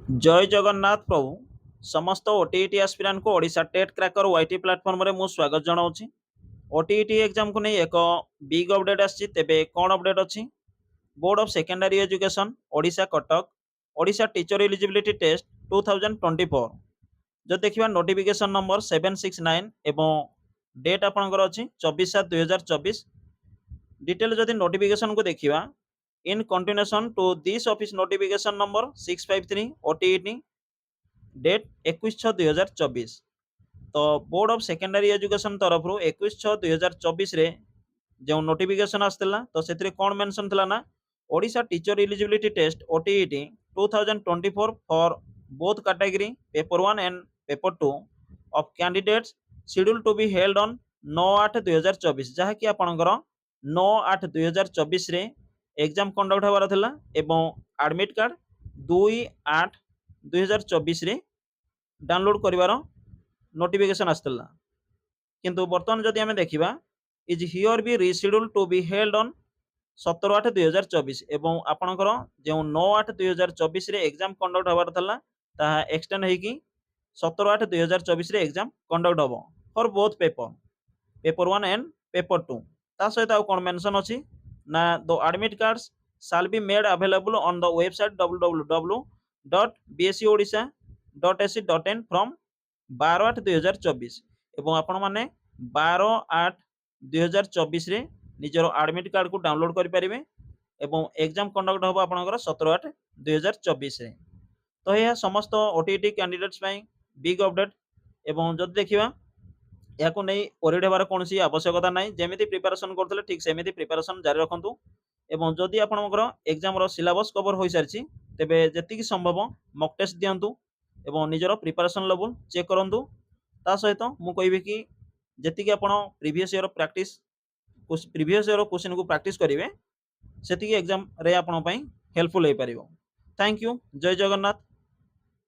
जय जगन्नाथ प्रभु समस्त OTET aspirant को Odisha TET cracker YT platform रे मु स्वागत जनाऊँ। ओटीईटी एग्जाम को नहीं एक बिग अपडेट आसी तेबे कौन अपडेट अच्छी board of secondary education Odisha Cuttack Odisha teacher eligibility test 2024 जो देखिए नोटिफिकेशन नंबर 769 एवं डेट आपंकर अच्छी 24/7/2024 डिटेल जदि नोटिफिकेशन को देखिए in continuation to this office notification number 653 OTET date 21/6/2024 तो बोर्ड ऑफ सेकेंडरी एजुकेशन तरफ 21/6/2024 रे जो नोटिफिकेशन आसला तो से कौन मेंशन थला ना Odisha teacher eligibility test OTET 2024 for both category paper 1 and paper 2 of candidates schedule to be held on 9/8/2024 जहाँ कि आपणकर 9/8/2024 रे एग्जाम कंडक्ट होबार थिला एवं एडमिट कार्ड 2/8/2024 रे डाउनलोड करिवार नोटिफिकेशन आसला किंतु बर्तमान जदि आमे देखिबा is hereby reschedule to be held on 17/8/2024 एवं आपणकर जो 9/8/2024 रे एग्जाम कंडक्ट होबार थिला ताहा एक्सटेंड हेकी 17/8/2024 रे एग्जाम कंडक्ट होबो for both paper 1 and paper 2 ता सहित आ कोन मेंशन अछि ना the admit cards shall be made available on the website www.bscodisha.ac.in from 12/8/2024 एवं आपण माने 12/8/2024 रे निजर एडमिट कार्ड को डाउनलोड करि परिबे एवं एग्जाम कंडक्ट होबो आपनकर 17/8/2024 रे तो यह समस्त ओटीटी कैंडिडेट्स पई बिग अपडेट एवं जद देखिबा याको नहीं ओरिड हेबार कोनसी आवश्यकता नहीं जेमिति प्रिपरेशन करथले ठीक सेमिति प्रिपरेशन जारी रखंतु एवं जदि आपनकर एग्जाम रो सिलेबस कवर होई सारछि तेबे जेतिकी संभव मॉक टेस्ट दियंतु एवं निजर प्रिपरेशन लेवल चेक करंतु ता सहित मु कहबी कि जेतिकी आपण previous year practice previous year question को प्रैक्टिस करिवे सेतिकी एग्जाम रे आपण पई हेल्पफुल हे परिबो। Thank you. जय जगन्नाथ।